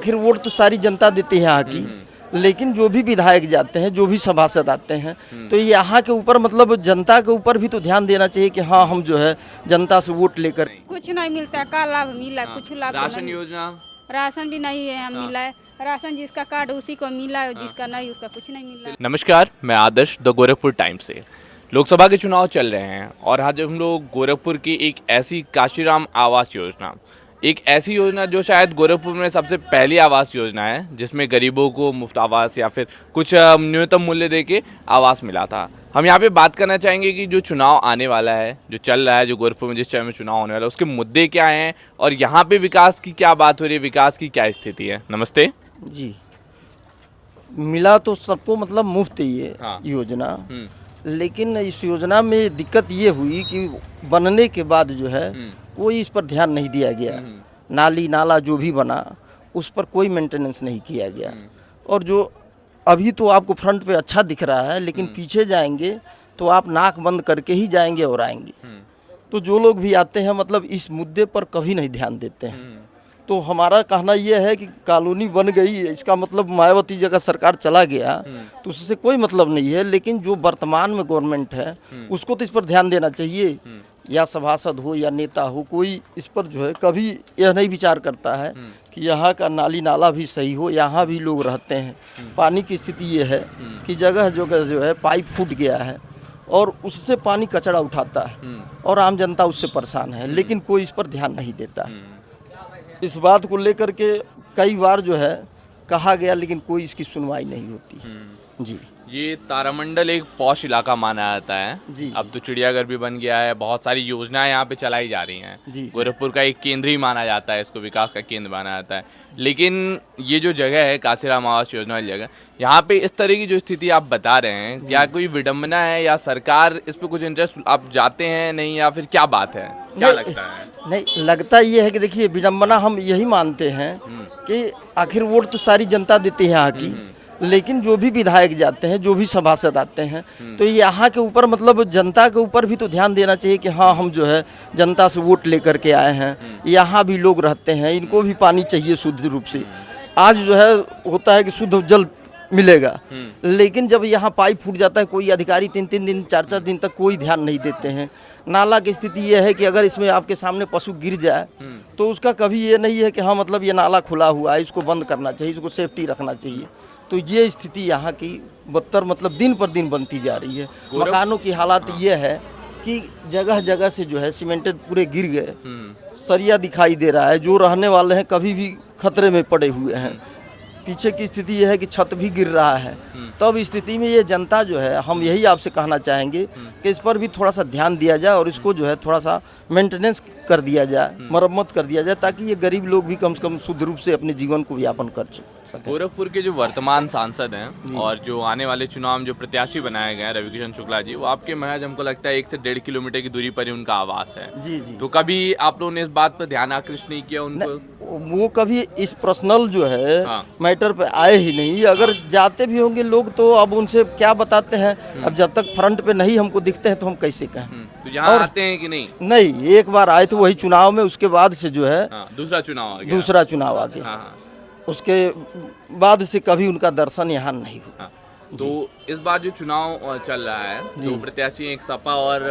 आखिर वोट तो सारी जनता देती है यहाँ की, लेकिन जो भी विधायक जाते हैं, जो भी सभासद आते हैं, तो यहाँ के ऊपर मतलब जनता के ऊपर भी तो ध्यान देना चाहिए कि हाँ हम जो है जनता से वोट लेकर। कुछ नहीं मिलता, का लाभ मिला? कुछ लाभ तो राशन नहीं। योजना राशन भी नहीं है, हम मिला है राशन, जिसका कार्ड उसी को मिला है, जिसका नहीं उसका कुछ नहीं मिला। नमस्कार, मैं आदर्श द गोरखपुर टाइम्स से। लोकसभा के चुनाव चल रहे हैं और आज हम लोग गोरखपुर की एक ऐसी काशीराम आवास योजना, एक ऐसी योजना जो शायद गोरखपुर में सबसे पहली आवास योजना है जिसमें गरीबों को मुफ्त आवास या फिर कुछ न्यूनतम मूल्य देके आवास मिला था। हम यहाँ पे बात करना चाहेंगे कि जो चुनाव आने वाला है, जो चल रहा है, जो गोरखपुर में जिस टाइम में चुनाव होने वाला है, उसके मुद्दे क्या हैं और यहाँ पे विकास की क्या बात हो रही है, विकास की क्या स्थिति है। नमस्ते जी, मिला तो सबको मतलब मुफ्त ही है हाँ। योजना, लेकिन इस योजना में दिक्कत ये हुई कि बनने के बाद जो है कोई इस पर ध्यान नहीं दिया गया। नाली नाला जो भी बना उस पर कोई मेंटेनेंस नहीं किया गया। और जो अभी तो आपको फ्रंट पे अच्छा दिख रहा है, लेकिन पीछे जाएंगे तो आप नाक बंद करके ही जाएंगे और आएंगे। तो जो लोग भी आते हैं मतलब इस मुद्दे पर कभी नहीं ध्यान देते हैं। तो हमारा कहना यह है कि कॉलोनी बन गई है, इसका मतलब मायावती जगह सरकार चला गया तो उससे कोई मतलब नहीं है, लेकिन जो वर्तमान में गवर्नमेंट है उसको तो इस पर ध्यान देना चाहिए। या सभासद हो या नेता हो, कोई इस पर जो है कभी यह नहीं विचार करता है कि यहाँ का नाली नाला भी सही हो, यहाँ भी लोग रहते हैं। पानी की स्थिति ये है कि जगह जगह जो है पाइप फूट गया है और उससे पानी कचरा उठाता है और आम जनता उससे परेशान है, लेकिन कोई इस पर ध्यान नहीं देता। इस बात को लेकर के कई बार जो है कहा गया, लेकिन कोई इसकी सुनवाई नहीं होती। जी, ये तारामंडल एक पॉश इलाका माना जाता है जी। अब तो चिड़ियाघर भी बन गया है, बहुत सारी योजनाएं यहाँ पे चलाई जा रही हैं। जी। गोरखपुर का एक केंद्र ही माना जाता है, इसको विकास का केंद्र माना जाता है। लेकिन ये जो जगह है काशीराम आवास योजना वाली जगह, यहाँ पे इस तरह की जो स्थिति आप बता रहे हैं, क्या कोई विडम्बना है या सरकार इस पर कुछ इंटरेस्ट आप जाते हैं नहीं, या फिर क्या बात है, क्या लगता है? नहीं लगता ये है कि देखिए विडम्बना हम यही मानते हैं कि आखिर वोट तो सारी जनता देती है यहाँ की, लेकिन जो भी विधायक जाते हैं, जो भी सभासद आते हैं, तो यहाँ के ऊपर मतलब जनता के ऊपर भी तो ध्यान देना चाहिए कि हाँ हम जो है जनता से वोट लेकर के आए हैं, यहाँ भी लोग रहते हैं, इनको भी पानी चाहिए शुद्ध रूप से। आज जो है होता है कि शुद्ध जल मिलेगा, लेकिन जब यहाँ पाइप फूट जाता है, कोई अधिकारी 3-3 दिन 4-4 दिन तक कोई ध्यान नहीं देते हैं। नाला की स्थिति ये है कि अगर इसमें आपके सामने पशु गिर जाए तो उसका कभी ये नहीं है कि हाँ मतलब ये नाला खुला हुआ है, इसको बंद करना चाहिए, इसको सेफ्टी रखना चाहिए। तो ये स्थिति यहाँ की बदतर मतलब दिन पर दिन बनती जा रही है। मकानों की हालत ये है कि जगह जगह से जो है सीमेंटेड पूरे गिर गए, सरिया दिखाई दे रहा है, जो रहने वाले हैं कभी भी खतरे में पड़े हुए हैं। पीछे की स्थिति यह है कि छत भी गिर रहा है। तब इस स्थिति में ये जनता जो है, हम यही आपसे कहना चाहेंगे कि इस पर भी थोड़ा सा ध्यान दिया जाए और इसको जो है थोड़ा सा मेंटेनेंस कर दिया जाए, मरम्मत कर दिया जाए, ताकि ये गरीब लोग भी कम से कम शुद्ध रूप से अपने जीवन को यापन कर सकें। गोरखपुर के जो वर्तमान सांसद हैं और जो आने वाले चुनाव में जो प्रत्याशी बनाए गए हैं रविकिशन शुक्ला जी, वो आपके महज हमको लगता है 1 से 1.5 किलोमीटर की दूरी पर ही उनका आवास है। जी जी। तो कभी आप लोगों ने इस बात पर ध्यान आकृष्ट नहीं किया उनको? वो कभी इस पर्सनल जो है हाँ। मैटर पे आए ही नहीं। अगर जाते भी होंगे लोग तो अब उनसे क्या बताते हैं। अब जब तक फ्रंट पे नहीं हमको दिखते हैं तो हम कैसे कहें। तो यहाँ आते हैं कि नहीं? नहीं, एक बार आए थे वही चुनाव में, उसके बाद से जो है दूसरा चुनाव आ गया। दूसरा चुनाव आ गया। हाँ। उसके बाद से कभी उनका दर्शन यहाँ नहीं हुआ। तो इस बार जो चुनाव चल रहा है, जो प्रत्याशी एक सपा और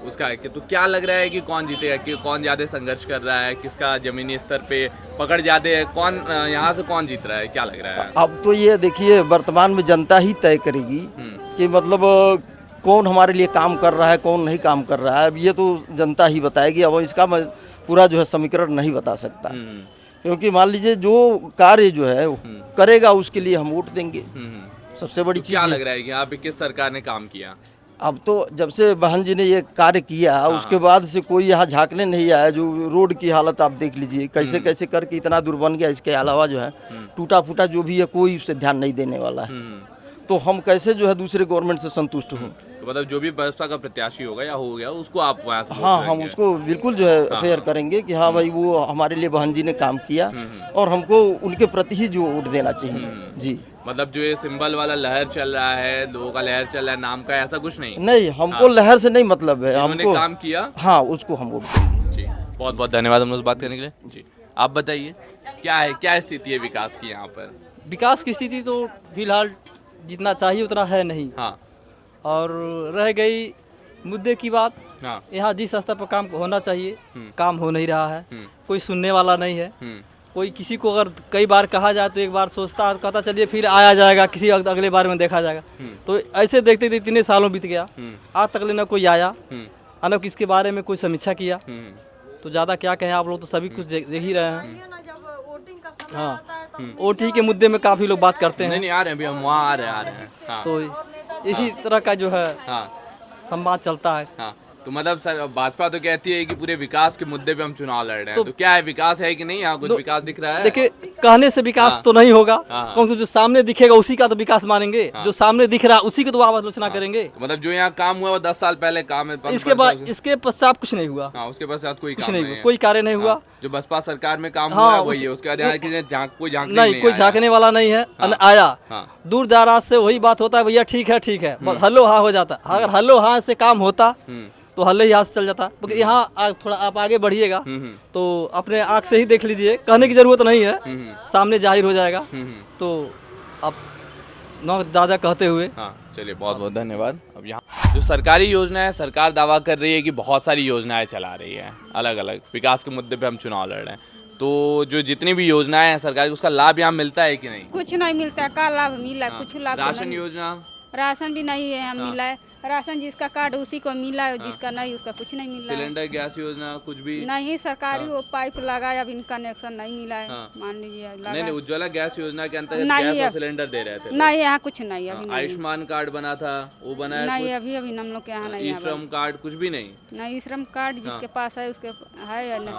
उसका है, तो क्या लग रहा है कि कौन जीतेगा, कि कौन ज्यादा संघर्ष कर रहा है, किसका जमीनी स्तर पे पकड़ ज्यादा है, कौन यहाँ से कौन जीत रहा है, क्या लग रहा है? अब तो ये देखिए वर्तमान में जनता ही तय करेगी कि मतलब कौन हमारे लिए काम कर रहा है, कौन नहीं काम कर रहा है। अब ये तो जनता ही बताएगी। अब इसका मैं पूरा जो है समीकरण नहीं बता सकता, क्योंकि मान लीजिए जो कार्य जो है करेगा उसके लिए हम वोट देंगे। सबसे बड़ी चीज क्या लग रहा है कि यहाँ पे किस सरकार ने काम किया? अब तो जब से बहन जी ने ये कार्य किया उसके बाद से कोई यहाँ झांकने नहीं आया। जो रोड की हालत आप देख लीजिए कैसे कैसे करके इतना दूर बन गया। इसके अलावा जो है टूटा फूटा जो भी है कोई उससे ध्यान नहीं देने वाला है। तो हम कैसे जो है दूसरे गवर्नमेंट से संतुष्ट हूँ। तो मतलब जो भी बसपा का प्रत्याशी होगा या हो गया उसको आप वहाँ से हाँ, हम उसको बिल्कुल जो है फेयर करेंगे कि हाँ भाई वो हमारे लिए बहन जी ने काम किया और हमको उनके प्रति ही जो वोट देना चाहिए। जी, मतलब जो ये सिंबल वाला लहर चल रहा है, लोगों का लहर चल रहा है नाम का, ऐसा कुछ नहीं? नहीं, हमको लहर से नहीं मतलब है। हमने हमको काम किया, हाँ उसको हम वोट देंगे। जी। बहुत बहुत धन्यवाद हम लोग बात करने के लिए। जी। आप बताइए क्या स्थिति है विकास की यहाँ पर? विकास की स्थिति तो फिलहाल जितना चाहिए उतना है नहीं। हाँ और रह गई मुद्दे की बात, हाँ यहाँ जिस स्तर पर काम होना चाहिए काम हो नहीं रहा है, कोई सुनने वाला नहीं है। कोई किसी को अगर कई बार कहा जाए तो एक बार सोचता है, कहता चलिए फिर आया जाएगा, किसी अगले बार में देखा जाएगा। तो ऐसे देखते देखते इतने सालों बीत गया, आज तक न कोई आया न किसके बारे में कोई समीक्षा किया। तो ज़्यादा क्या कहें, आप लोग तो सभी कुछ देख ही रहे हैं। हाँ, वोटिंग के मुद्दे में काफ़ी लोग बात करते हैं। नहीं आ रहे हैं, अभी हम वहाँ आ रहे हैं। हाँ तो इसी तरह का जो है हाँ संवाद चलता है। हाँ। तो मतलब सर भाजपा तो कहती है कि पूरे विकास के मुद्दे पे हम चुनाव लड़ रहे हैं, तो क्या है, विकास है कि नहीं? यहाँ कुछ विकास दिख रहा है? देखिए, कहने से विकास तो नहीं होगा, क्योंकि जो सामने दिखेगा उसी का तो विकास मानेंगे। जो सामने दिख रहा है उसी की तो आलोचना करेंगे। तो मतलब जो यहाँ काम हुआ वो 10 साल पहले काम है, इसके पश्चात कुछ नहीं हुआ। उसके पश्चात कोई कुछ काम नहीं हुआ, कोई कार्य नहीं हुआ। जो बसपा सरकार में काम हुआ है वही है, उसके बाद यहाँ कोई झांकने नहीं, कोई झांकने वाला नहीं है। आया दूर दराज से वही बात होता है, भैया ठीक है, बस हल्लो हाँ हो जाता। अगर हल्लो हाँ से काम होता तो हल्ले ही हाथ से चल जाता। क्योंकि यहाँ थोड़ा आप आगे बढ़िएगा तो अपने आँख से ही देख लीजिए, कहने की जरूरत नहीं है, सामने जाहिर हो जाएगा। तो आप न दादा कहते हुए चलिए बहुत बहुत धन्यवाद। अब यहाँ जो सरकारी योजना है, सरकार दावा कर रही है कि बहुत सारी योजनाएं चला रही है, अलग अलग विकास के मुद्दे पे हम चुनाव लड़ रहे हैं। तो जो जितनी भी योजनाएं हैं सरकारी, उसका लाभ यहाँ मिलता है कि नहीं? कुछ नहीं मिलता। का लाभ मिला? कुछ लाभ राशन योजना, राशन भी नहीं है, हम मिला है। राशन जिसका कार्ड उसी को मिला है, जिसका नहीं उसका कुछ नहीं मिला है। सिलेंडर गैस योजना कुछ भी नहीं, सरकारी वो पाइप लगाया, अभी कनेक्शन नहीं मिला है। मान लीजिए नहीं, उज्ज्वला गैस योजना के अंतर्गत गैस और सिलेंडर दे रहे थे। नहीं, यहाँ कुछ नहीं अभी। आयुष्मान कार्ड बना था, वो बना है? नहीं, अभी हम लोग के यहाँ नहीं है। श्रम कार्ड कुछ भी नहीं? नहीं, श्रम कार्ड जिसके पास है उसके है या नहीं,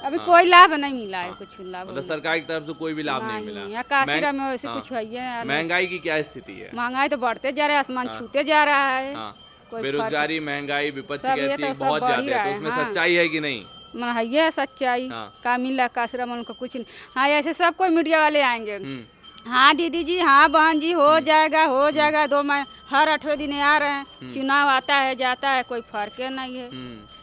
अभी कोई लाभ नहीं मिला है। कुछ लाभ मतलब सरकार की तरफ से कोई भी लाभ नहीं मिला। यहाँ काशीराम में वैसे कुछ है। महंगाई की क्या स्थिति है? महंगाई तो बढ़ते जा रहा है, आसमान छूते जा रहा है। बेरोजगारी, महंगाई, विपक्ष कहती है बहुत ज्यादा है, तो उसमें सच्चाई है कि नहीं? है सच्चाई। का मिला काशीराम उनको कुछ नहीं। हाँ, ऐसे सब कोई मीडिया वाले आएंगे, हाँ दीदी जी, हाँ बहन जी, हो जाएगा 2 महीने, हर 8वें दिन आ रहे हैं। चुनाव आता है जाता है, कोई फर्क नहीं है।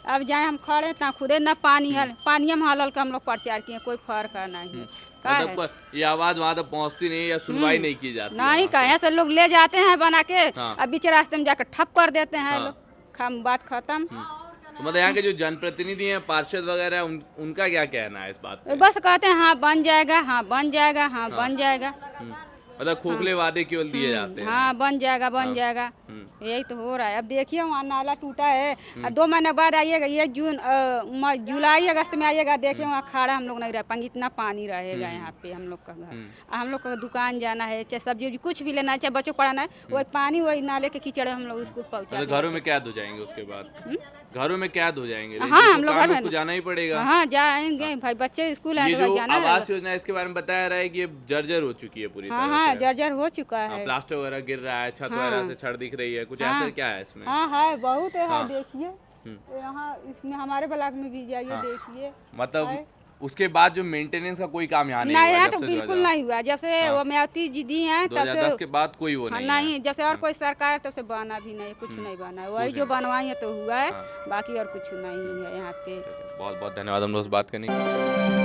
अब जाए हम खड़े ना खुदे ना पानी हम हल का हम लोग प्रचार किए, कोई फर्क नहीं। मतलब ये आवाज वहाँ तक पहुँचती नहीं या सुनवाई नहीं की जाती? नहीं, कहीं से लोग ले जाते हैं बना के, अब बीच रास्ते में जाकर ठप कर देते हैं लोग, बात खत्म। तो मतलब यहाँ के जो जनप्रतिनिधि हैं, पार्षद वगैरह, उनका क्या कहना है इस बात पे? बस कहते हैं हाँ बन जाएगा। मतलब खोखले वादे केवल दिए जाते हैं। हाँ, बन जाएगा। यही तो हो रहा है। अब देखिए वहाँ नाला टूटा है, अब 2 महीने बाद आइएगा, ये जुलाई अगस्त में आइएगा, देखिए वहाँ खाड़ा हम लोग नहीं रह पाएंगे, इतना पानी रहेगा यहाँ पे। हम लोग का घर, हम लोग का दुकान जाना है, चाहे सब्जी कुछ भी लेना है, चाहे बच्चों को पढ़ाना है, वही पानी वही नाले के कीचड़ हम लोग उसको पहुँचा। घरों में कैद हो जाएंगे उसके बाद? घरों में कैद हो जाएंगे? हाँ, हम लोग घर में जाना ही पड़ेगा। हाँ, जाएंगे भाई, बच्चे स्कूल आए तो जाना है। आवास योजना इसके बारे में बताया रहा है कि ये जर्जर हो चुकी है पूरी तरह से। हाँ, जर्जर हो चुका है। प्लास्टर वगैरह गिर रहा है, छत वगैरह से छड़ दिख रही है, कुछ ऐसा क्या है इसमें? हाँ है, बहुत है। देखिए यहाँ इसमें हमारे ब्लॉक में भी जाइए, देखिए। मतलब उसके बाद जो मेंटेनेंस का कोई काम यहाँ नहीं हुआ? तो बिल्कुल नहीं हुआ। जब से वो मायावती जी दी हैं तब से के बाद कोई वो नहीं। जब से और कोई सरकार है तब से बना भी नहीं, कुछ नहीं बना है। वही जो बनवाई है तो हुआ है, बाकी और कुछ नहीं है यहाँ पे। बहुत बहुत धन्यवाद हम लोग से बात करने के लिए।